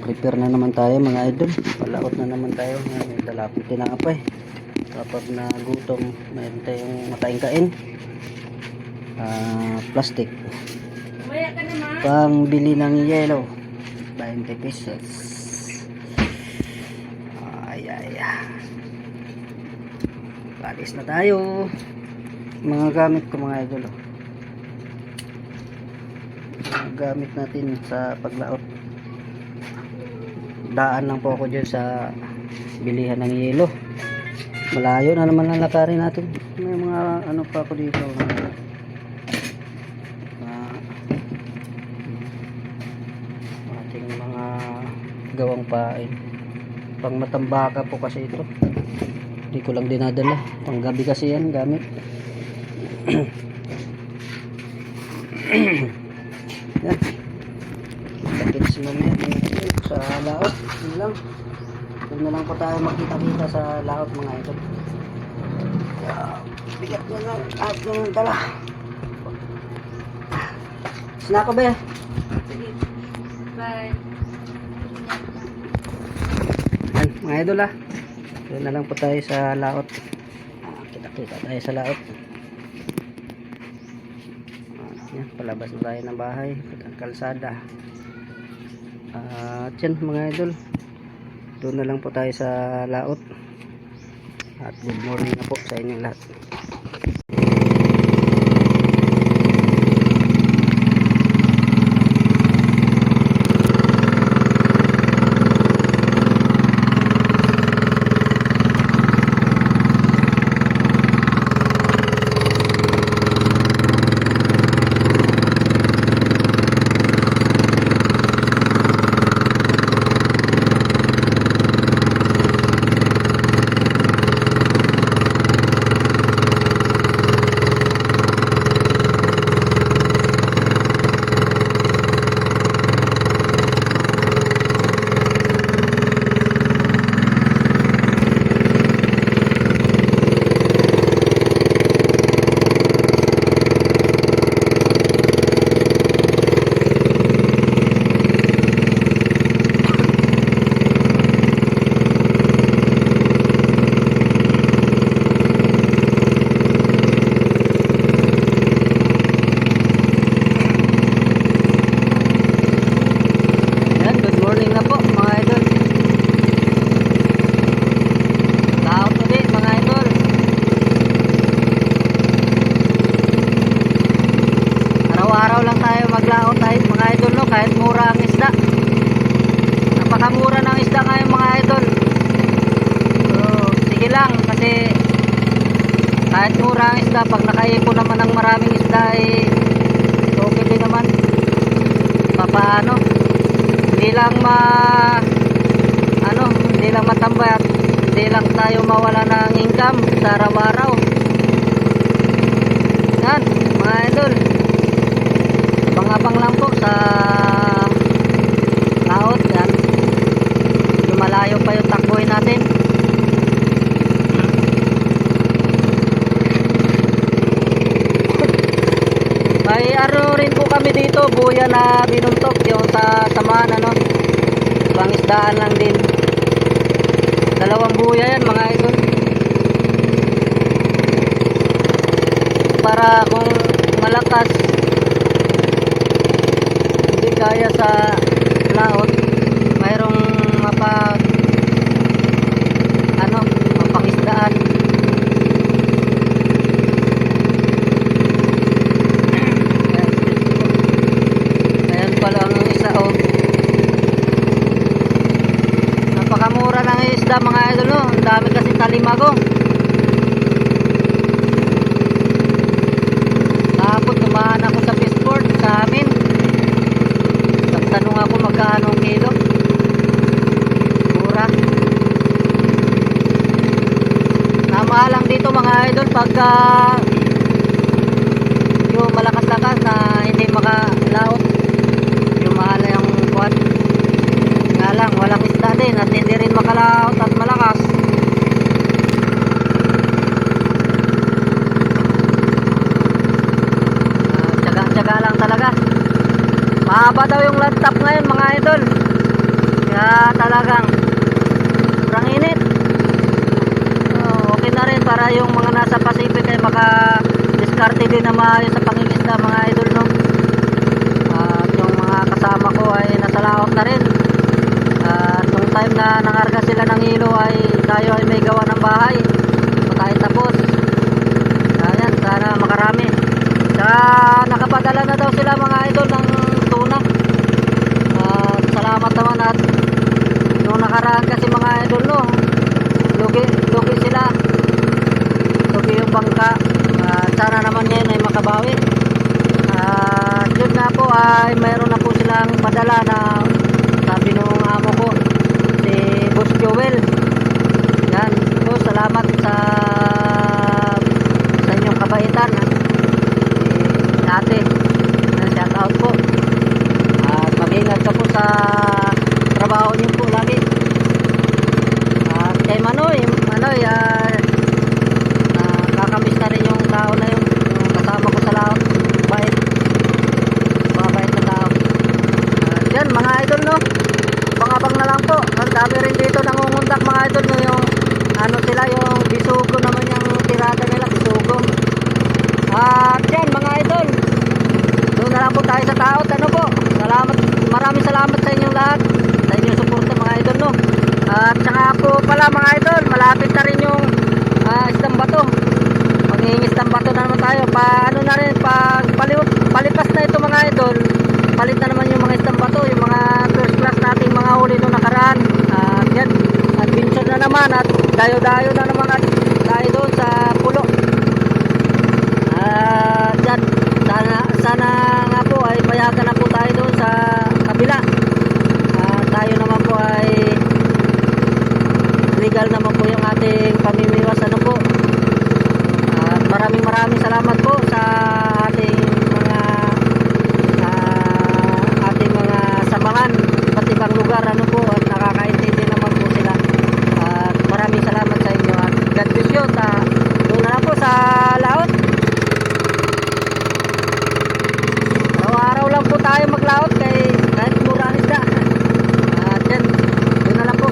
Prepare na naman tayo mga idol. Palaot na naman tayo. May dalapit tinapay. Kapag nagutom, mayroon tayong makain-kain. Plastic. Pambili ng yelo. 20 pesos. Alis na tayo. Mga gamit ko mga idol. Mga gamit natin sa paglaot. Daan lang po ako dyan sa bilihan ng yelo. Malayo na naman ang lakarin natin. May mga ano pa ako dito. Ating mga gawang pain. Pang matambaka po kasi ito. Hindi ko lang dinadala. Pang gabi kasi yan gamit. Yan. Sakits mamaya sa laot. Yun lang. Doon na lang po tayo magkita-kita sa laot mga ito. Bigat na lang at yung dala. Sinako ba? Sige. Bye. Ay, mga idol doon na lang po tayo sa laot. Kita-kita tayo sa laot. Yan, palabas na tayo ng bahay. Kalsada. At yan mga idol. Doon na lang po tayo sa laot. At good morning na po sa inyong lahat. Kahit mura ang isda, napakamura ng isda ngayon mga idol. So sige lang, kasi kahit mura ang isda, pag nakaipon naman ng maraming isda okay din naman. Papaano, hindi lang hindi lang matambay at hindi lang tayo mawala ng income sa araw-araw. Yan mga idol, abang-abang lang po sa laot. Yan, yung malayo pa yung takbuhin natin. May rin po kami dito, buya na binuntok, yung sa samahan pangisdaan lang din. Dalawang buya yan mga idol, para kung malakas kaya sa laot, mayroong mapangisdaan. Ayan pala ang isa napakamura ng isda mga idol. Ang dami kasi talimago. Tapos tumahan ako sa fishport sa amin. Tanong ako magkano ang kilo. Mura. Namahalang dito mga idol pagka yung malakas-lakas na hindi makalaot. Yung mahal na yung kuwan. Nga lang, walang isda din at hindi rin makalaot at malakas. Tsaga-tsaga lang talaga. Mahaba daw yung lantap ngayon mga idol. Kaya talagang sobrang init. Okay na rin para yung mga nasa Pacific ay maka-diskarte din na maayos sa pangingisda mga idol, no? At yung mga kasama ko ay nasa laot na rin. At nung time na nangarga sila ng hilo ay tayo ay may gawa ng bahay. So tayo tapos. Ayan, sana makarami. Nakapadala na daw sila mga idol ng tuna. Salamat naman at nung nakaraan kasi mga idol, no, lugi sila, lugi yung bangka. Sana naman ngayon ay makabawi. Yun nga po ay mayroon na po silang padala na sabi nung amo ko, si Boss Joel. Yan po, salamat sa inyong kabaitan. Ate, shout out po. At mag-ingat ka po sa trabaho niyo po lagi. At kay Manoy, kakamiss na rin yung tao na yung kasama ko sa laot. Mabait na tao. Yan mga idol, no, abang-abang na lang po. Ang dami rin dito nangungundak mga idol, no, yung sila yung bisugo naman yung tirada nila, bisugo. At yan mga idol, doon na lang po tayo sa taot. Maraming salamat sa inyong lahat, sa inyong suporta mga idol, no. At saka po pala mga idol, malapit na rin yung isdang bato. Mangingisdang bato na naman tayo. Paano na rin, palipas na ito mga idol, palit na naman yung mga isdang bato, yung mga first class nating mga huli nung nakaraan. At yan, adventure na naman at dayo-dayo na naman at tayo doon sa pulo. Dyan, sana nga po ay payagan na po tayo doon sa kabila. Tayo naman po ay legal naman po yung ating pamimiwas, ano po. At maraming salamat po sa ating mga samahan, iba't ibang lugar, ano po, at nakakaintindi naman po sila. At maraming salamat sa inyo at God bless you. Doon na lang po sa laot. Araw-araw lang po tayo maglaot kahit mura ang isda. At yan, doon na lang po.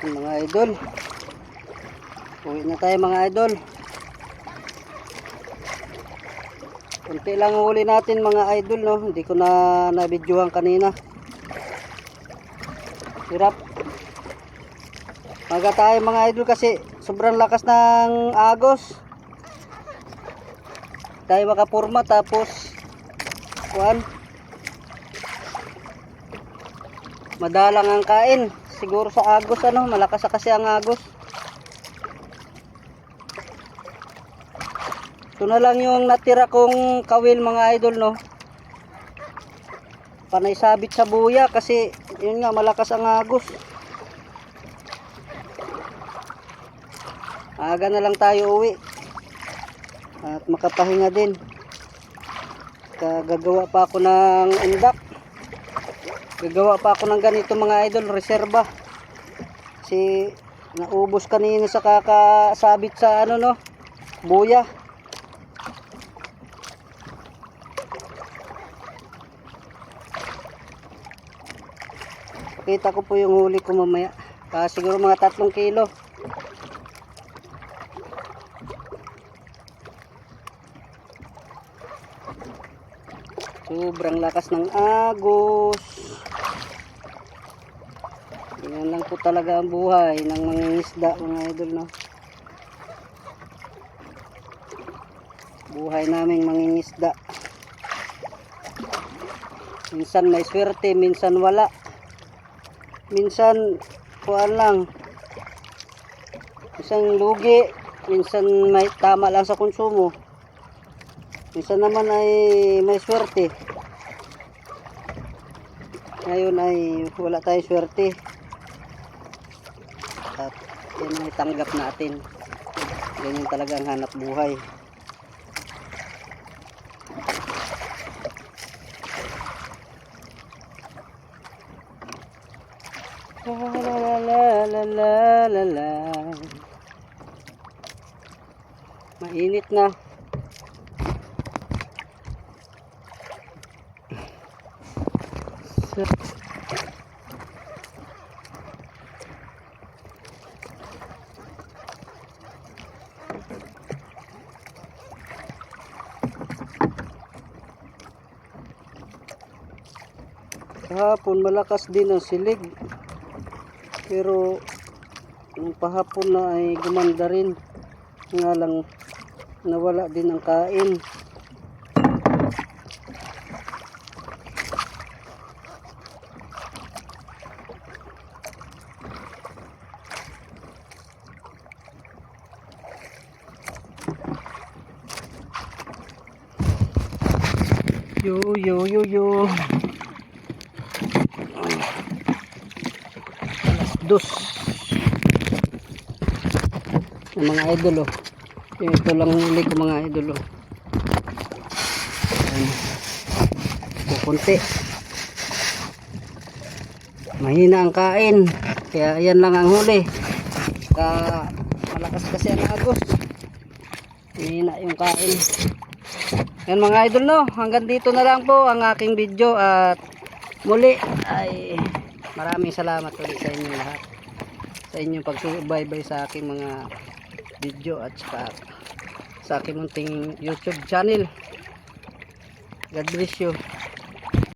Mga idol, uwi na tayo mga idol. Kunti lang huli natin mga idol, no, hindi ko na nabidyohan kanina. Hirap maga tayo mga idol kasi sobrang lakas ng agos. Tayo makapurma tapos madalang ang kain. Siguro sa agos, malakas kasi ang agos. Ito na lang yung natira kong kawil mga idol, no. Panay sabit sa buya kasi yun nga, malakas ang agos. Aga na lang tayo uwi at makapahinga din. Gagawa pa ako ng undak. Gagawa pa ako ng ganito mga idol, reserba. Kasi naubos kanina sa kakasabit sa buya. Kita ko po yung huli ko mamaya. Siguro mga 3 kilo. Sobrang lakas ng agos. Yan lang po talaga ang buhay ng mga isda mga idol, no. buhay naming mangingisda. Minsan may swerte, minsan wala. Minsan kuan lang. Minsan lugi, minsan may tama lang sa konsumo. Minsan naman ay may swerte. Ngayon ay wala tayong swerte. At yan ay tanggap natin. Ganyan talaga ang hanap buhay. La la la la la la. Mainit na. Kahapon malakas din ang silig, pero nung pahapon na ay gumanda rin, nga lang nawala din ang kain. Yo yo yo yo. Dos ng mga idol, oh. Ito lang huli ko mga idol, oh. Kukunti, mahina ang kain, kaya yan lang ang huli. Malakas kasi ang agos, mahina yung kain. Yan mga idol, no, hanggang dito na lang po ang aking video, at muli ay maraming salamat ulit sa inyo lahat, sa inyong pagsubaybay sa aking mga video at sa aking munting YouTube channel. God bless you.